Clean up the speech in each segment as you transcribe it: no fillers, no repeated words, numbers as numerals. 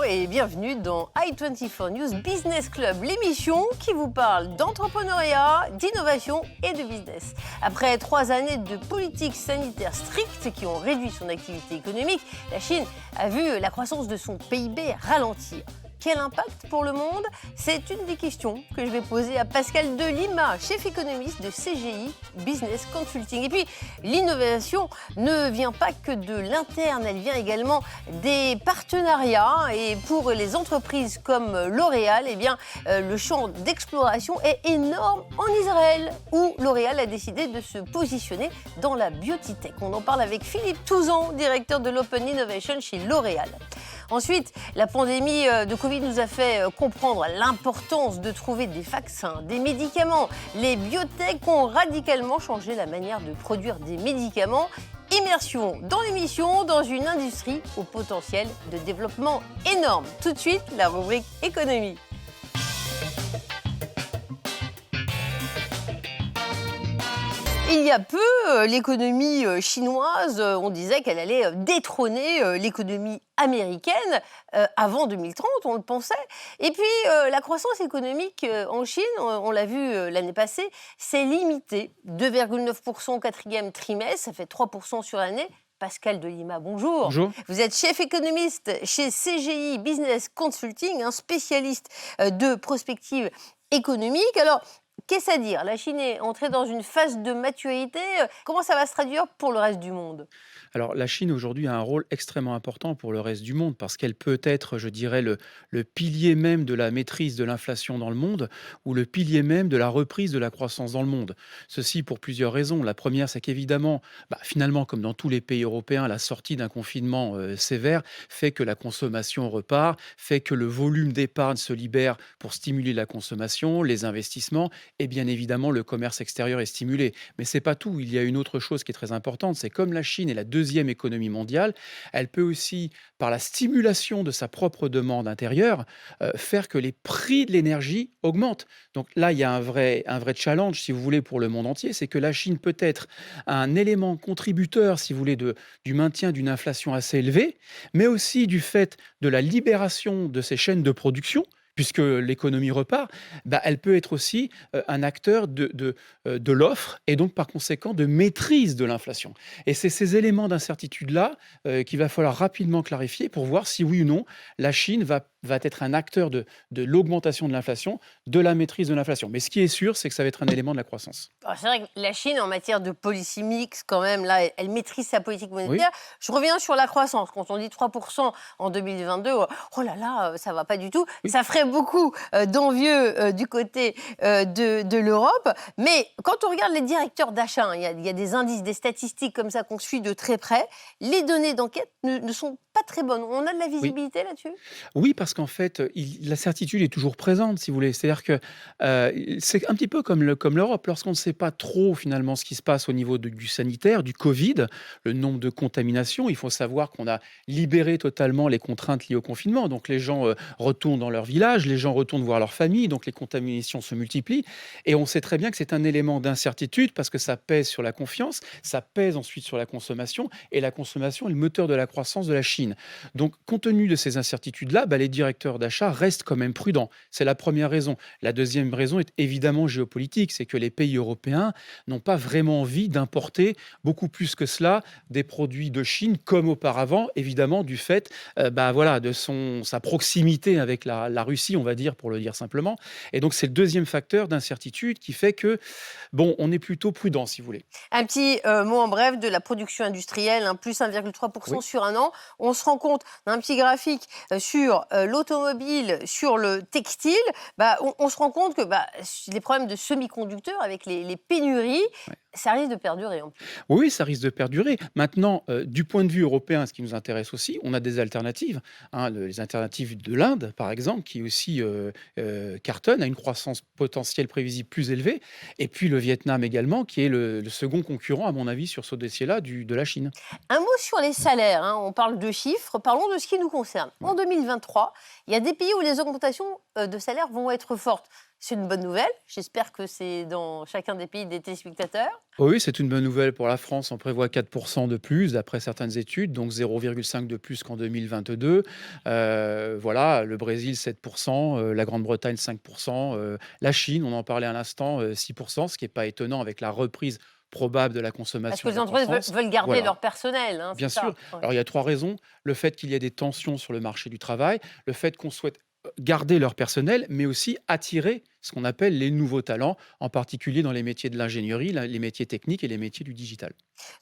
et bienvenue dans i24 News Business Club, l'émission qui vous parle d'entrepreneuriat, d'innovation et de business. Après 3 années de politique sanitaire stricte qui ont réduit son activité économique, la Chine a vu la croissance de son PIB ralentir. Quel impact pour le monde? C'est une des questions que je vais poser à Pascal Delima, chef économiste de CGI Business Consulting. Et puis, l'innovation ne vient pas que de l'interne, elle vient également des partenariats. Et pour les entreprises comme L'Oréal, eh bien, le champ d'exploration est énorme en Israël, où L'Oréal a décidé de se positionner dans la biotech. On en parle avec Philippe Touzan, directeur de l'Open Innovation chez L'Oréal. Ensuite, la pandémie de Covid nous a fait comprendre l'importance de trouver des vaccins, des médicaments. Les biotech ont radicalement changé la manière de produire des médicaments. Immersion dans l'émission, dans une industrie au potentiel de développement énorme. Tout de suite, la rubrique économie. Il y a peu, l'économie chinoise, on disait qu'elle allait détrôner l'économie américaine avant 2030, on le pensait. Et puis, la croissance économique en Chine, on l'a vu l'année passée, s'est limitée. 2,9% au 4e trimestre, ça fait 3% sur l'année. Pascal Delima, bonjour. Bonjour. Vous êtes chef économiste chez CGI Business Consulting, un spécialiste de prospective économique. Alors, qu'est-ce à dire? La Chine est entrée dans une phase de maturité. Comment ça va se traduire pour le reste du monde? Alors, la Chine aujourd'hui a un rôle extrêmement important pour le reste du monde parce qu'elle peut être, je dirais, le pilier même de la maîtrise de l'inflation dans le monde ou le pilier même de la reprise de la croissance dans le monde. Ceci pour plusieurs raisons. La première, c'est qu'évidemment, finalement, comme dans tous les pays européens, la sortie d'un confinement sévère fait que la consommation repart, fait que le volume d'épargne se libère pour stimuler la consommation, les investissements et bien évidemment, le commerce extérieur est stimulé. Mais c'est pas tout. Il y a une autre chose qui est très importante, c'est comme la Chine est la deuxième économie mondiale, elle peut aussi, par la stimulation de sa propre demande intérieure, faire que les prix de l'énergie augmentent. Donc là, il y a un vrai challenge, si vous voulez, pour le monde entier, c'est que la Chine peut être un élément contributeur, si vous voulez, du maintien d'une inflation assez élevée, mais aussi du fait de la libération de ces chaînes de production, puisque l'économie repart, elle peut être aussi un acteur de l'offre et donc par conséquent de maîtrise de l'inflation. Et c'est ces éléments d'incertitude-là qu'il va falloir rapidement clarifier pour voir si oui ou non la Chine va être un acteur de l'augmentation de l'inflation, de la maîtrise de l'inflation. Mais ce qui est sûr, c'est que ça va être un élément de la croissance. Alors, c'est vrai que la Chine, en matière de policy mix, quand même, là, elle maîtrise sa politique Oui, monétaire. Je reviens sur la croissance. Quand on dit 3% en 2022, oh là là, ça va pas du tout. oui. Ça ferait beaucoup d'envieux du côté de l'Europe. Mais quand on regarde les directeurs d'achat, il y a des indices, des statistiques comme ça qu'on suit de très près. Les données d'enquête ne sont pas très bonnes. On a de la Oui. visibilité là-dessus? Oui, parce qu'en fait, la certitude est toujours présente, si vous voulez. C'est-à-dire que c'est un petit peu comme l'Europe. Lorsqu'on ne sait pas trop, finalement, ce qui se passe au niveau du sanitaire, du Covid, le nombre de contaminations, il faut savoir qu'on a libéré totalement les contraintes liées au confinement. Donc, les gens retournent dans leur village, les gens retournent voir leur famille, donc les contaminations se multiplient. Et on sait très bien que c'est un élément d'incertitude parce que ça pèse sur la confiance, ça pèse ensuite sur la consommation, et la consommation est le moteur de la croissance de la Chine. Donc, compte tenu de ces incertitudes-là, les directeurs d'achat restent quand même prudents. C'est la première raison. La deuxième raison est évidemment géopolitique, c'est que les pays européens n'ont pas vraiment envie d'importer beaucoup plus que cela des produits de Chine, comme auparavant, évidemment, du fait de sa proximité avec la Russie, on va dire, pour le dire simplement. Et donc, c'est le deuxième facteur d'incertitude qui fait que, on est plutôt prudent, si vous voulez. Un petit mot en bref de la production industrielle, plus 1,3% Oui. sur un an. On se rend compte d'un petit graphique sur l'automobile, sur le textile. On se rend compte que les problèmes de semi-conducteurs avec les pénuries, Ouais. ça risque de perdurer en plus. Oui, ça risque de perdurer. Maintenant, du point de vue européen, ce qui nous intéresse aussi, on a des alternatives. Les alternatives de l'Inde, par exemple, qui aussi cartonne, a une croissance potentielle prévisible plus élevée. Et puis le Vietnam également, qui est le second concurrent, à mon avis, sur ce dossier-là, de la Chine. Un mot sur les salaires. On parle de chiffres. Parlons de ce qui nous concerne. En 2023, il y a des pays où les augmentations de salaire vont être fortes. C'est une bonne nouvelle. J'espère que c'est dans chacun des pays des téléspectateurs. Oh oui, c'est une bonne nouvelle pour la France. On prévoit 4% de plus d'après certaines études, donc 0,5 de plus qu'en 2022. Voilà, le Brésil 7%, la Grande-Bretagne 5%, la Chine, on en parlait à l'instant, 6%, ce qui n'est pas étonnant avec la reprise probable de la Parce consommation que et de les la entreprises croissance. veulent garder Voilà. leur personnel, hein, Bien c'est sûr. ça. Ouais. Alors, il y a 3 raisons. Le fait qu'il y ait des tensions sur le marché du travail, le fait qu'on souhaite, garder leur personnel, mais aussi attirer ce qu'on appelle les nouveaux talents, en particulier dans les métiers de l'ingénierie, les métiers techniques et les métiers du digital.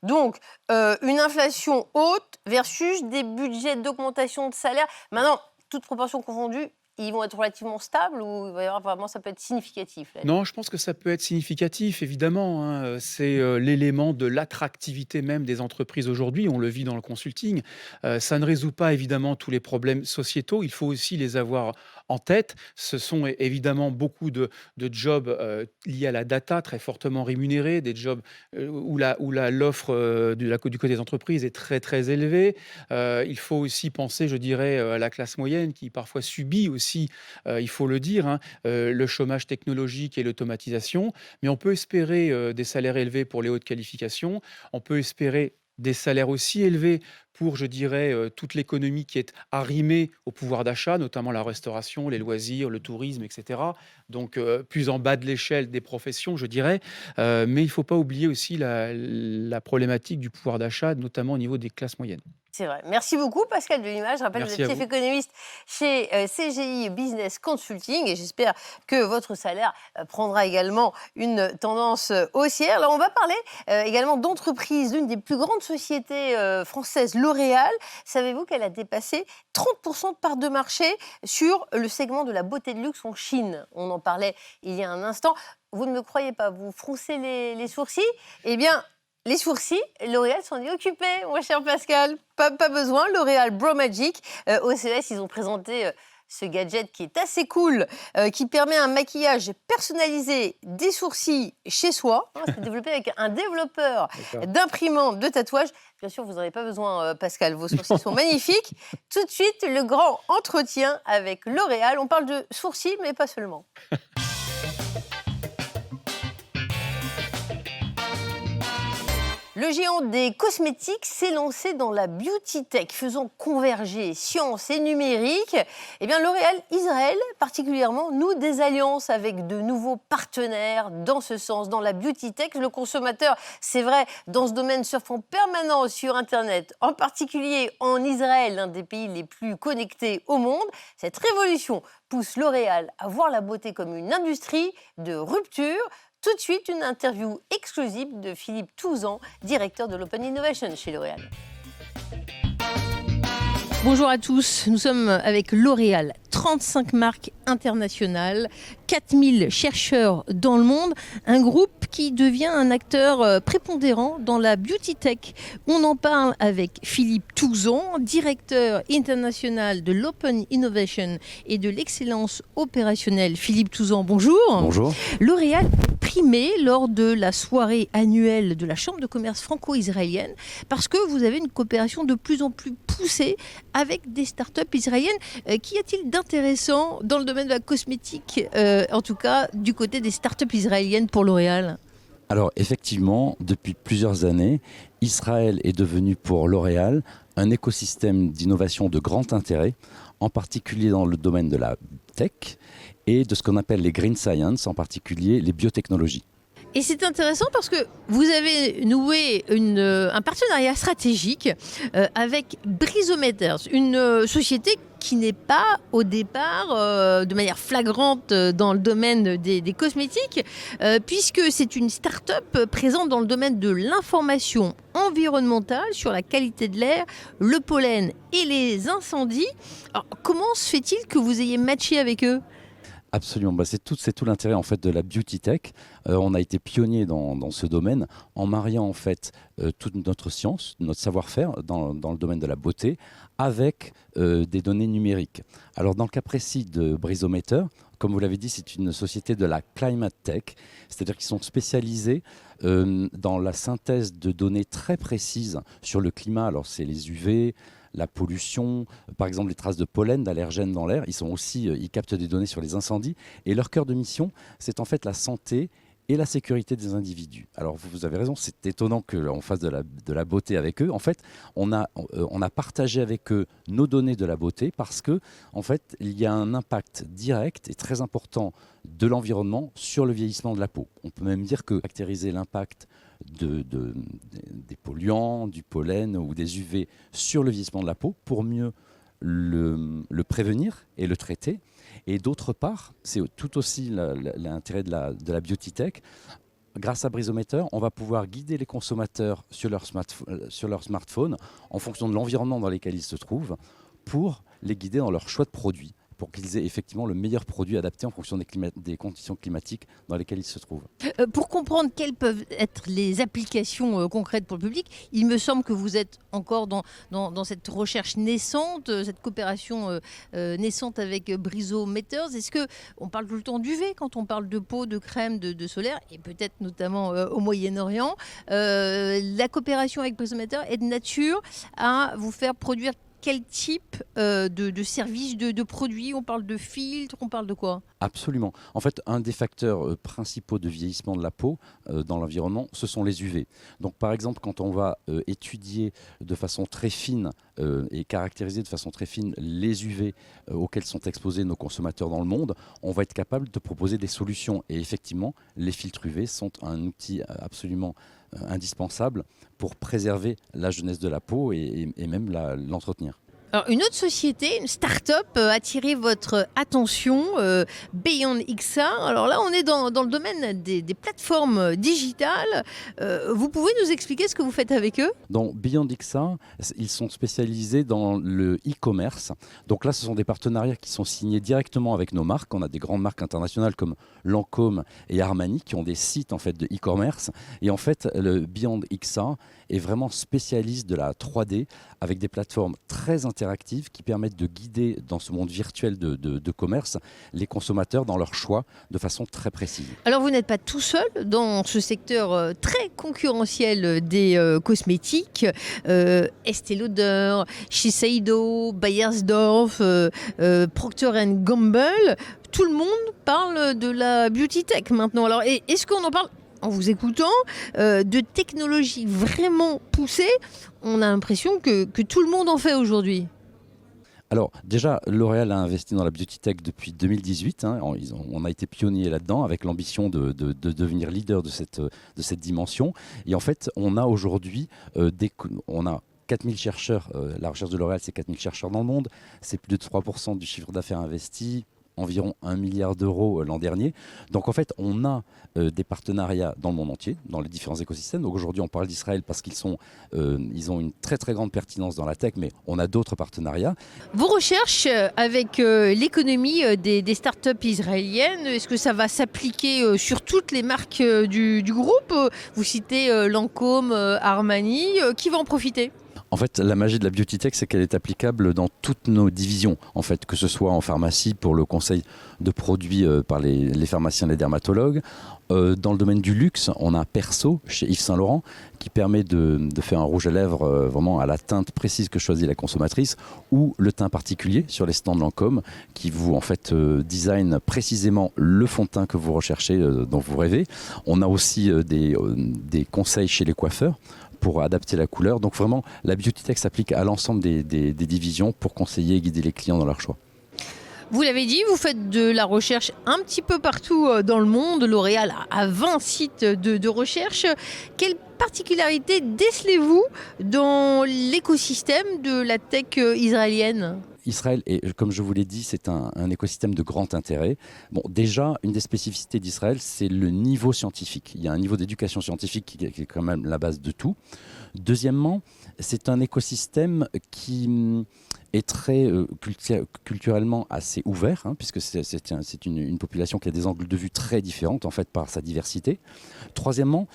Donc, une inflation haute versus des budgets d'augmentation de salaire. Maintenant, toutes proportions confondues, ils vont être relativement stables ou il va y avoir vraiment, ça peut être significatif là? Non, je pense que ça peut être significatif, évidemment, hein, c'est, l'élément de l'attractivité même des entreprises aujourd'hui. On le vit dans le consulting. Ça ne résout pas évidemment tous les problèmes sociétaux. Il faut aussi les avoir en tête. Ce sont évidemment beaucoup de jobs, liés à la data, très fortement rémunérés, des jobs, où l'offre, du côté des entreprises est très, très élevée. Il faut aussi penser, je dirais, à la classe moyenne qui parfois subit aussi, il faut le dire, hein, le chômage technologique et l'automatisation, mais on peut espérer des salaires élevés pour les hautes qualifications, on peut espérer des salaires aussi élevés pour, je dirais, toute l'économie qui est arrimée au pouvoir d'achat, notamment la restauration, les loisirs, le tourisme, etc. Donc, plus en bas de l'échelle des professions, je dirais. Mais il ne faut pas oublier aussi la problématique du pouvoir d'achat, notamment au niveau des classes moyennes. C'est vrai. Merci beaucoup, Pascal Delimage. Je rappelle que vous Merci êtes à chef vous. économiste chez CGI Business Consulting et j'espère que votre salaire prendra également une tendance haussière. Là, on va parler également d'entreprise, l'une des plus grandes sociétés françaises, L'Oréal. Savez-vous qu'elle a dépassé 30% de part de marché sur le segment de la beauté de luxe en Chine? On en parlait il y a un instant. Vous ne me croyez pas, vous froncez les sourcils? Eh bien, les sourcils, L'Oréal s'en est occupé, mon cher Pascal. Pas besoin, L'Oréal Brow Magic. Au CES, ils ont présenté ce gadget qui est assez cool, qui permet un maquillage personnalisé des sourcils chez soi. Hein, c'est développé avec un développeur D'accord. d'imprimante de tatouage. Bien sûr, vous n'en avez pas besoin, Pascal, vos sourcils sont magnifiques. Tout de suite, le grand entretien avec L'Oréal. On parle de sourcils, mais pas seulement. Le géant des cosmétiques s'est lancé dans la beauty tech, faisant converger science et numérique. Eh bien, L'Oréal Israël, particulièrement, noue des alliances avec de nouveaux partenaires dans ce sens, dans la beauty tech. Le consommateur, c'est vrai, dans ce domaine, surfe en permanence sur Internet, en particulier en Israël, l'un des pays les plus connectés au monde. Cette révolution pousse L'Oréal à voir la beauté comme une industrie de rupture. Tout de suite, une interview exclusive de Philippe Touzan, directeur de l'Open Innovation chez L'Oréal. Bonjour à tous, nous sommes avec L'Oréal, 35 marques internationales, 4000 chercheurs dans le monde, un groupe qui devient un acteur prépondérant dans la beauty tech. On en parle avec Philippe Touzan, directeur international de l'Open Innovation et de l'excellence opérationnelle. Philippe Touzan, bonjour. Bonjour. L'Oréal est primé lors de la soirée annuelle de la Chambre de commerce franco-israélienne parce que vous avez une coopération de plus en plus poussée avec des startups israéliennes. Qu'y a-t-il d'intéressant dans le domaine de la cosmétique, en tout cas du côté des startups israéliennes pour L'Oréal? Alors effectivement, depuis plusieurs années, Israël est devenu pour L'Oréal un écosystème d'innovation de grand intérêt, en particulier dans le domaine de la tech et de ce qu'on appelle les green science, en particulier les biotechnologies. Et c'est intéressant parce que vous avez noué un partenariat stratégique avec Brisometers, une société qui n'est pas au départ de manière flagrante dans le domaine des cosmétiques, puisque c'est une start-up présente dans le domaine de l'information environnementale sur la qualité de l'air, le pollen et les incendies. Alors, comment se fait-il que vous ayez matché avec eux ? Absolument, c'est tout l'intérêt en fait de la beauty tech. On a été pionnier dans ce domaine en mariant en fait toute notre science, notre savoir-faire dans le domaine de la beauté avec des données numériques. Alors dans le cas précis de Brisometer, comme vous l'avez dit, c'est une société de la climate tech, c'est-à-dire qu'ils sont spécialisés dans la synthèse de données très précises sur le climat. Alors c'est les UV, la pollution, par exemple les traces de pollen, d'allergènes dans l'air. Ils captent des données sur les incendies. Et leur cœur de mission, c'est en fait la santé et la sécurité des individus. Alors vous avez raison, c'est étonnant qu'on fasse de la beauté avec eux. En fait, on a partagé avec eux nos données de la beauté parce que en fait, il y a un impact direct et très important de l'environnement sur le vieillissement de la peau. On peut même dire que caractériser l'impact des polluants, du pollen ou des UV sur le vieillissement de la peau pour mieux le prévenir et le traiter. Et d'autre part, c'est tout aussi l'intérêt de la beauty tech. Grâce à Brisometer, on va pouvoir guider les consommateurs sur leur smartphone en fonction de l'environnement dans lequel ils se trouvent pour les guider dans leur choix de produits, pour qu'ils aient effectivement le meilleur produit adapté en fonction des conditions climatiques dans lesquelles ils se trouvent. Pour comprendre quelles peuvent être les applications concrètes pour le public, il me semble que vous êtes encore dans cette recherche naissante, cette coopération naissante avec Brisometers. Est-ce qu'on parle tout le temps d'UV quand on parle de peau, de crème, de solaire, et peut-être notamment au Moyen-Orient. La coopération avec Brisometers est de nature à vous faire produire quel type de services, de produits? On parle de filtres, on parle de quoi? Absolument. En fait, un des facteurs principaux de vieillissement de la peau dans l'environnement, ce sont les UV. Donc, par exemple, quand on va étudier de façon très fine et caractériser de façon très fine les UV auxquels sont exposés nos consommateurs dans le monde, on va être capable de proposer des solutions. Et effectivement, les filtres UV sont un outil absolument indispensable pour préserver la jeunesse de la peau et même l'entretenir. Alors, une autre société, une start-up a attiré votre attention, Beyond XR. Alors là, on est dans le domaine des plateformes digitales. Vous pouvez nous expliquer ce que vous faites avec eux? Dans Beyond XR, ils sont spécialisés dans le e-commerce. Donc là, ce sont des partenariats qui sont signés directement avec nos marques. On a des grandes marques internationales comme Lancôme et Armani qui ont des sites en fait, de e-commerce. Et en fait, le Beyond XR est vraiment spécialiste de la 3D avec des plateformes très interactives qui permettent de guider dans ce monde virtuel de commerce les consommateurs dans leur choix de façon très précise. Alors vous n'êtes pas tout seul dans ce secteur très concurrentiel des cosmétiques. Estée Lauder, Shiseido, Beiersdorf, Procter & Gamble, tout le monde parle de la beauty tech maintenant. Alors est-ce qu'on en parle en vous écoutant, de technologies vraiment poussées? On a l'impression que tout le monde en fait aujourd'hui. Alors déjà, L'Oréal a investi dans la beauty tech depuis 2018. On a été pionnier là-dedans avec l'ambition de devenir leader de cette dimension. Et en fait, on a aujourd'hui, on a 4000 chercheurs. La recherche de L'Oréal, c'est 4000 chercheurs dans le monde. C'est plus de 3% du chiffre d'affaires investi. Environ 1 milliard d'euros l'an dernier. Donc en fait, on a des partenariats dans le monde entier, dans les différents écosystèmes. Donc aujourd'hui, on parle d'Israël parce qu'ils ont une très très grande pertinence dans la tech, mais on a d'autres partenariats. Vos recherches avec l'économie des startups israéliennes, est-ce que ça va s'appliquer sur toutes les marques du groupe? Vous citez Lancôme, Armani, qui va en profiter? En fait, la magie de la beauty tech, c'est qu'elle est applicable dans toutes nos divisions, en fait, que ce soit en pharmacie pour le conseil de produits par les pharmaciens et les dermatologues. Dans le domaine du luxe, on a Perso chez Yves Saint Laurent qui permet de faire un rouge à lèvres vraiment à la teinte précise que choisit la consommatrice, ou le teint particulier sur les stands Lancôme qui vous en fait design précisément le fond de teint que vous recherchez, dont vous rêvez. On a aussi des conseils chez les coiffeurs pour adapter la couleur. Donc vraiment, la beauty tech s'applique à l'ensemble des divisions pour conseiller et guider les clients dans leur choix. Vous l'avez dit, vous faites de la recherche un petit peu partout dans le monde. L'Oréal a 20 sites de recherche. Quelle particularité décelez-vous dans l'écosystème de la tech israélienne ? Israël, comme je vous l'ai dit, c'est un écosystème de grand intérêt. Bon, déjà, une des spécificités d'Israël, c'est le niveau scientifique. Il y a un niveau d'éducation scientifique qui est quand même la base de tout. Deuxièmement, c'est un écosystème qui est très culturellement assez ouvert, puisque c'est une population qui a des angles de vue très différents en fait par sa diversité. Troisièmement,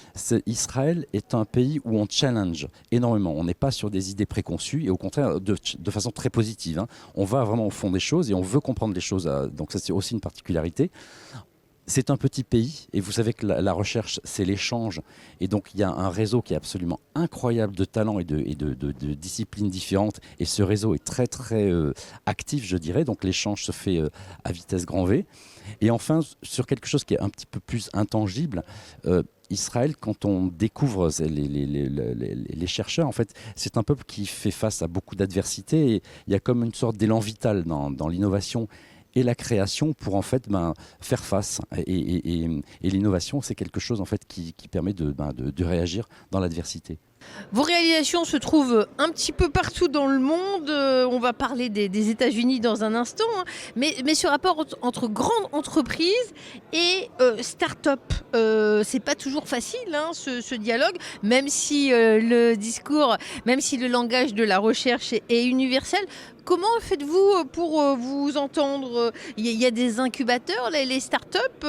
Israël est un pays où on challenge énormément. On n'est pas sur des idées préconçues et au contraire de façon très positive. On va vraiment au fond des choses et on veut comprendre les choses. Donc ça, c'est aussi une particularité. C'est un petit pays et vous savez que la recherche, c'est l'échange. Et donc, il y a un réseau qui est absolument incroyable de talents et de disciplines différentes. Et ce réseau est très, très actif, je dirais. Donc, l'échange se fait à vitesse grand V. Et enfin, sur quelque chose qui est un petit peu plus intangible, Israël, quand on découvre les chercheurs, en fait, c'est un peuple qui fait face à beaucoup d'adversités. Et il y a comme une sorte d'élan vital dans l'innovation et la création pour en fait faire face. Et l'innovation, c'est quelque chose en fait qui permet de réagir dans l'adversité. Vos réalisations se trouvent un petit peu partout dans le monde. On va parler des États-Unis dans un instant. Hein. Mais ce rapport entre grandes entreprises et start-up, c'est pas toujours facile, hein, ce dialogue, même si le discours, même si le langage de la recherche est universel. Comment faites-vous pour vous entendre? Il y a des incubateurs, les start-up.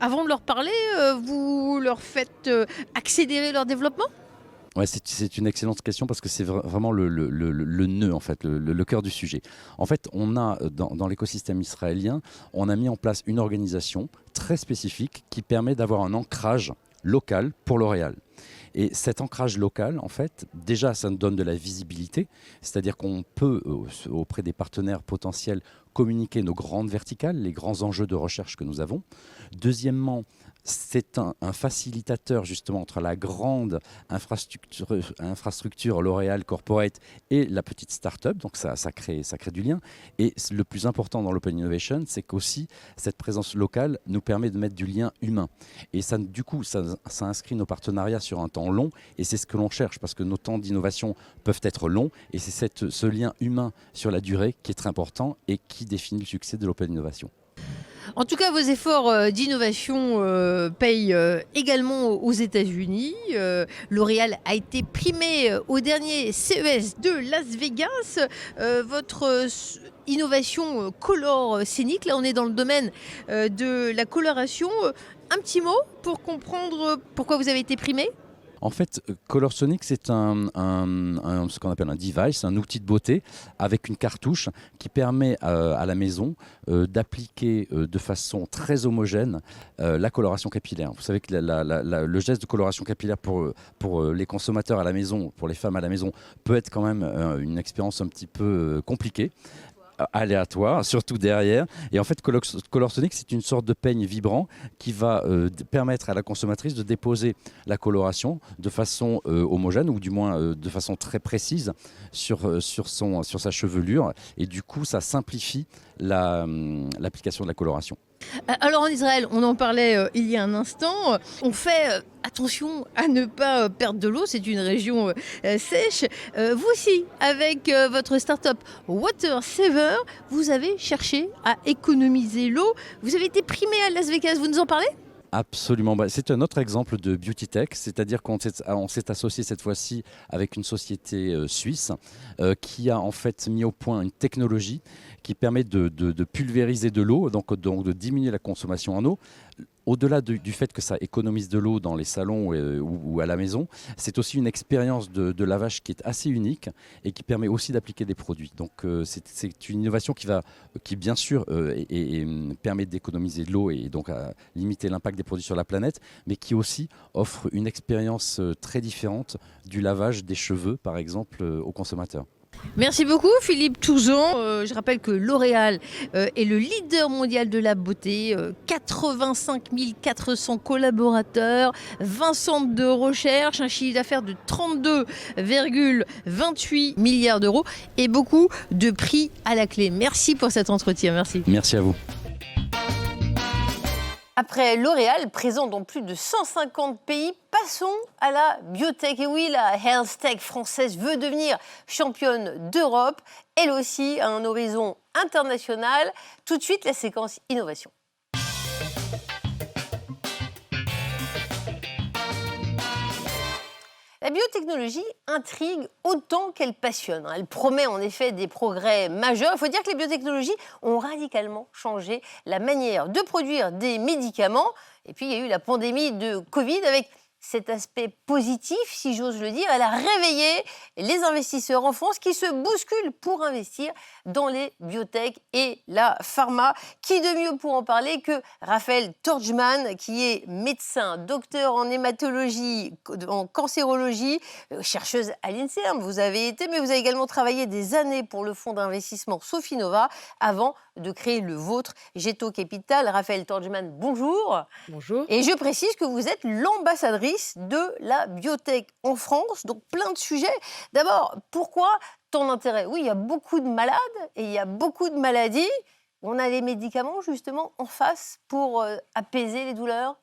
Avant de leur parler, vous leur faites accélérer leur développement? Ouais, c'est une excellente question parce que c'est vraiment le nœud, en fait, le cœur du sujet. En fait, on a, dans l'écosystème israélien, on a mis en place une organisation très spécifique qui permet d'avoir un ancrage local pour L'Oréal. Et cet ancrage local, en fait, déjà, ça nous donne de la visibilité, c'est-à-dire qu'on peut, auprès des partenaires potentiels, communiquer nos grandes verticales, les grands enjeux de recherche que nous avons. Deuxièmement, c'est un facilitateur justement entre la grande infrastructure L'Oréal Corporate et la petite start-up, donc ça crée du lien. Et le plus important dans l'Open Innovation, c'est qu'aussi cette présence locale nous permet de mettre du lien humain. Et ça, du coup, ça inscrit nos partenariats sur un temps long, et c'est ce que l'on cherche, parce que nos temps d'innovation peuvent être longs, et c'est ce lien humain sur la durée qui est très important et qui définit le succès de l'Open Innovation. En tout cas, vos efforts d'innovation payent également aux États-Unis. L'Oréal a été primé au dernier CES de Las Vegas. Votre innovation color scénique, là on est dans le domaine de la coloration. Un petit mot pour comprendre pourquoi vous avez été primé? En fait, Colorsonic, c'est ce qu'on appelle un device, un outil de beauté avec une cartouche qui permet à la maison d'appliquer de façon très homogène la coloration capillaire. Vous savez que le geste de coloration capillaire pour les consommateurs à la maison, pour les femmes à la maison, peut être quand même une expérience un petit peu compliquée. Aléatoire, surtout derrière. Et en fait, Colorsonic, c'est une sorte de peigne vibrant qui va permettre à la consommatrice de déposer la coloration de façon homogène, ou du moins de façon très précise sur sa chevelure. Et du coup, ça simplifie l'application de la coloration. Alors en Israël, on en parlait il y a un instant, on fait attention à ne pas perdre de l'eau, c'est une région sèche. Vous aussi, avec votre start-up Water Saver, vous avez cherché à économiser l'eau. Vous avez été primé à Las Vegas, vous nous en parlez ? Absolument. C'est un autre exemple de beauty tech, c'est-à-dire qu'on s'est associé cette fois-ci avec une société suisse qui a en fait mis au point une technologie qui permet de pulvériser de l'eau, donc de diminuer la consommation en eau. Au-delà du fait que ça économise de l'eau dans les salons ou à la maison, c'est aussi une expérience de lavage qui est assez unique et qui permet aussi d'appliquer des produits. Donc c'est une innovation qui bien sûr permet d'économiser de l'eau et donc à limiter l'impact des produits sur la planète, mais qui aussi offre une expérience très différente du lavage des cheveux, par exemple, aux consommateurs. Merci beaucoup Philippe Touzon. Je rappelle que L'Oréal est le leader mondial de la beauté, 85 400 collaborateurs, 20 centres de recherche, un chiffre d'affaires de 32,28 milliards d'euros et beaucoup de prix à la clé. Merci pour cet entretien. Merci. Merci à vous. Après L'Oréal, présent dans plus de 150 pays, passons à la biotech. Et oui, la health tech française veut devenir championne d'Europe. Elle aussi a un horizon international. Tout de suite, la séquence innovation. La biotechnologie intrigue autant qu'elle passionne. Elle promet en effet des progrès majeurs. Il faut dire que les biotechnologies ont radicalement changé la manière de produire des médicaments. Et puis il y a eu la pandémie de Covid avec cet aspect positif, si j'ose le dire. Elle a réveillé les investisseurs en France qui se bousculent pour investir dans les biotech et la pharma. Qui de mieux pour en parler que Raphaël Torgman, qui est médecin, docteur en hématologie, en cancérologie, chercheuse à l'INSERM. Vous avez été, mais vous avez également travaillé des années pour le fonds d'investissement Sofinnova avant de créer le vôtre, Géto Capital. Raphaël Torgman, bonjour. Bonjour. Et je précise que vous êtes l'ambassadrice de la biotech en France, donc plein de sujets. D'abord, pourquoi ton intérêt? Oui, il y a beaucoup de malades et il y a beaucoup de maladies. On a les médicaments justement en face pour apaiser les douleurs.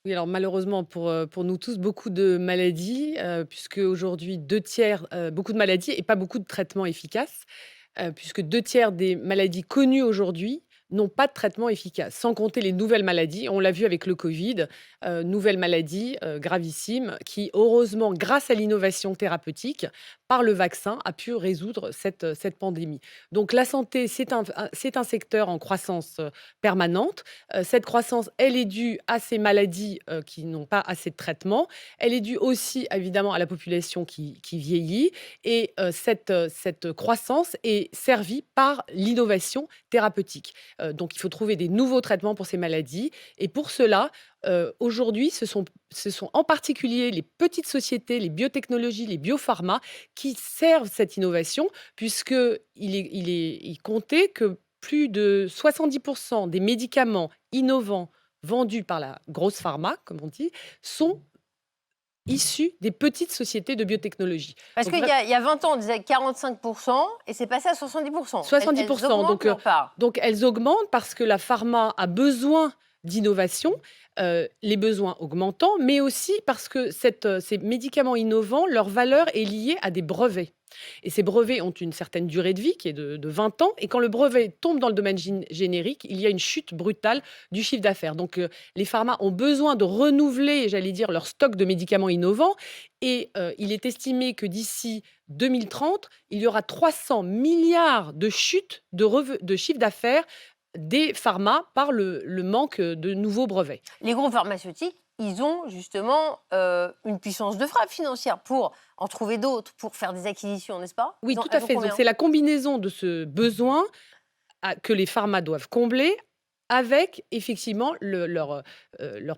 Oui, alors malheureusement pour nous tous, beaucoup de maladies, puisque aujourd'hui 2 tiers, beaucoup de maladies et pas beaucoup de traitements efficaces, puisque 2 tiers des maladies connues aujourd'hui n'ont pas de traitement efficace, sans compter les nouvelles maladies. On l'a vu avec le Covid, nouvelles maladies gravissimes qui, heureusement, grâce à l'innovation thérapeutique, par le vaccin, a pu résoudre cette pandémie. Donc la santé, c'est un secteur en croissance permanente. Cette croissance, elle est due à ces maladies qui n'ont pas assez de traitement. Elle est due aussi, évidemment, à la population qui vieillit. Et cette croissance est servie par l'innovation thérapeutique. Donc, il faut trouver des nouveaux traitements pour ces maladies. Et pour cela, aujourd'hui, ce sont en particulier les petites sociétés, les biotechnologies, les biopharmas qui servent cette innovation, puisqu'il est compté que plus de 70% des médicaments innovants vendus par la grosse pharma, comme on dit, sont issus des petites sociétés de biotechnologie. Parce Donc, qu'il y a 20 ans, on disait 45% et c'est passé à 70%. 70%. Elles augmentent leur part. Donc, elles augmentent parce que la pharma a besoin d'innovation, les besoins augmentant, mais aussi parce que ces médicaments innovants, leur valeur est liée à des brevets. Et ces brevets ont une certaine durée de vie qui est de 20 ans. Et quand le brevet tombe dans le domaine générique, il y a une chute brutale du chiffre d'affaires. Donc, les pharmas ont besoin de renouveler, j'allais dire, leur stock de médicaments innovants. Et il est estimé que d'ici 2030, il y aura 300 milliards de chutes de chiffre d'affaires des pharmas par le manque de nouveaux brevets. Les groupes pharmaceutiques, ils ont justement une puissance de frappe financière pour en trouver d'autres, pour faire des acquisitions, n'est-ce pas? Oui, tout à fait. Donc, c'est la combinaison de ce besoin que les pharmas doivent combler avec effectivement leur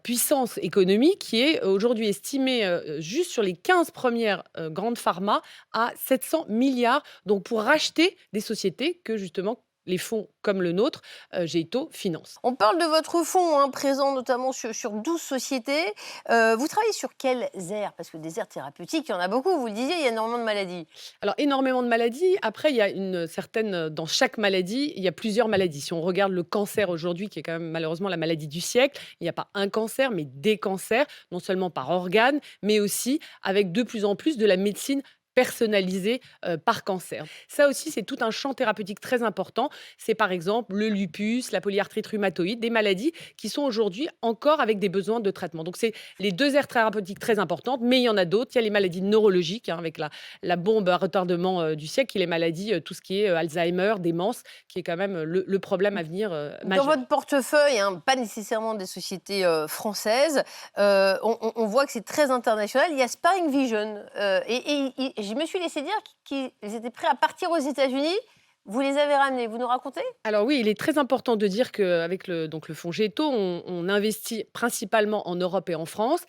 puissance économique qui est aujourd'hui estimée juste sur les 15 premières grandes pharmas à 700 milliards, donc pour racheter des sociétés que justement les fonds comme le nôtre, Géto, financent. On parle de votre fonds, présent notamment sur 12 sociétés. Vous travaillez sur quelles aires? Parce que des aires thérapeutiques, il y en a beaucoup, vous le disiez, il y a énormément de maladies. Alors, énormément de maladies. Après, il y a une certaine... Dans chaque maladie, il y a plusieurs maladies. Si on regarde le cancer aujourd'hui, qui est quand même malheureusement la maladie du siècle, il n'y a pas un cancer, mais des cancers, non seulement par organe, mais aussi avec de plus en plus de la médecine personnalisée par cancer. Ça aussi, c'est tout un champ thérapeutique très important. C'est par exemple le lupus, la polyarthrite rhumatoïde, des maladies qui sont aujourd'hui encore avec des besoins de traitement. Donc, c'est les 2 aires thérapeutiques très importantes, mais il y en a d'autres. Il y a les maladies neurologiques, avec la bombe à retardement du siècle, et les maladies, tout ce qui est Alzheimer, démence, qui est quand même le problème à venir majeur. Dans votre portefeuille, pas nécessairement des sociétés françaises, on voit que c'est très international. Il y a Sparing Vision et je me suis laissé dire qu'ils étaient prêts à partir aux États-Unis. Vous les avez ramenés, vous nous racontez? Alors oui, il est très important de dire qu'avec le fonds Géto, on investit principalement en Europe et en France,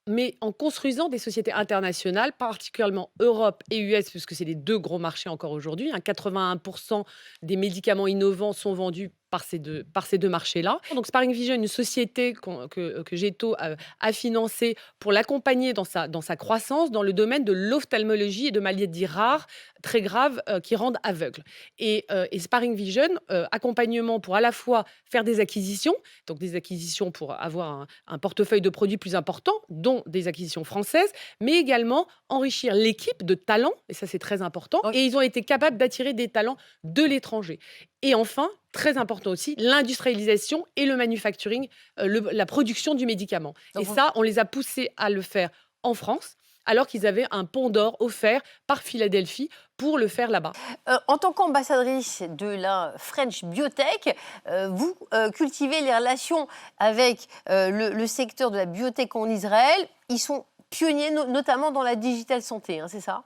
mais en construisant des sociétés internationales, particulièrement Europe et US, puisque c'est les 2 gros marchés encore aujourd'hui. 81% des médicaments innovants sont vendus par ces deux marchés-là. Donc Sparing Vision, une société que Géto a financée pour l'accompagner dans sa croissance dans le domaine de l'ophtalmologie et de maladies rares, très graves, qui rendent aveugles. Et Sparing Vision, accompagnement pour à la fois faire des acquisitions, donc des acquisitions pour avoir un portefeuille de produits plus important, dont des acquisitions françaises, mais également enrichir l'équipe de talents, et ça c'est très important, et ils ont été capables d'attirer des talents de l'étranger. Et enfin, très important aussi, l'industrialisation et le manufacturing, la production du médicament. Donc, et ça, on les a poussés à le faire en France, alors qu'ils avaient un pont d'or offert par Philadelphie pour le faire là-bas. En tant qu'ambassadrice de la French Biotech, vous cultivez les relations avec le secteur de la biotech en Israël. Ils sont pionniers, notamment dans la digital santé, hein, c'est ça?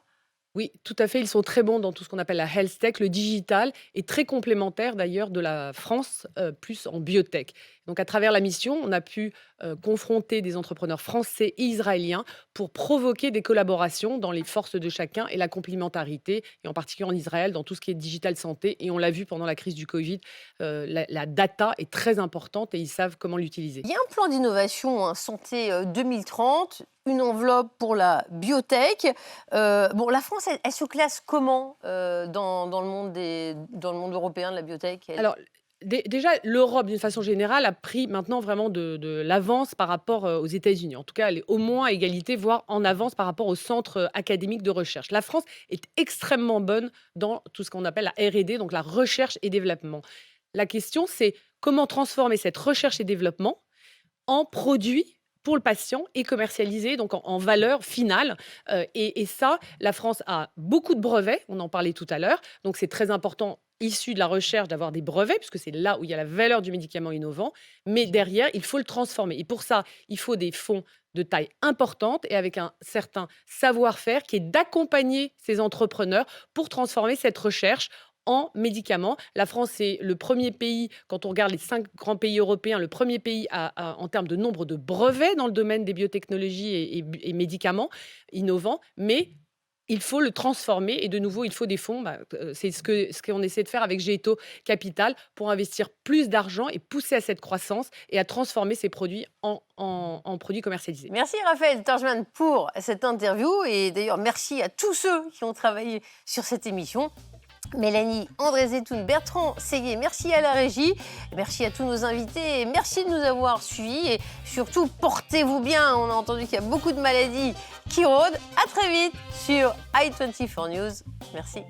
Oui, tout à fait. Ils sont très bons dans tout ce qu'on appelle la health tech. Le digital est très complémentaire d'ailleurs de la France, plus en biotech. Donc, à travers la mission, on a pu confronter des entrepreneurs français et israéliens pour provoquer des collaborations dans les forces de chacun et la complémentarité, et en particulier en Israël, dans tout ce qui est digital santé. Et on l'a vu pendant la crise du Covid, la data est très importante et ils savent comment l'utiliser. Il y a un plan d'innovation, hein, santé 2030, une enveloppe pour la biotech. Bon, la France, elle se classe comment dans le monde européen de la biotech? Alors, déjà, l'Europe, d'une façon générale, a pris maintenant vraiment de l'avance par rapport aux États-Unis. En tout cas, elle est au moins à égalité, voire en avance par rapport aux centres académiques de recherche. La France est extrêmement bonne dans tout ce qu'on appelle la R&D, donc la recherche et développement. La question, c'est comment transformer cette recherche et développement en produits pour le patient et commercialisé, donc en valeur finale. Et ça, la France a beaucoup de brevets, on en parlait tout à l'heure, donc c'est très important, issu de la recherche, d'avoir des brevets, puisque c'est là où il y a la valeur du médicament innovant, mais derrière, il faut le transformer. Et pour ça, il faut des fonds de taille importante et avec un certain savoir-faire qui est d'accompagner ces entrepreneurs pour transformer cette recherche en médicaments. La France est le premier pays, quand on regarde les 5 grands pays européens, le premier pays en termes de nombre de brevets dans le domaine des biotechnologies et médicaments innovants, mais il faut le transformer et de nouveau, il faut des fonds. C'est ce qu'on essaie de faire avec Géto Capital pour investir plus d'argent et pousser à cette croissance et à transformer ces produits en produits commercialisés. Merci Raphaël Torgman pour cette interview et d'ailleurs merci à tous ceux qui ont travaillé sur cette émission. Mélanie, André Zetoun, Bertrand Séguier, merci à la régie, merci à tous nos invités, merci de nous avoir suivis et surtout portez-vous bien. On a entendu qu'il y a beaucoup de maladies qui rôdent. À très vite sur i24 News. Merci.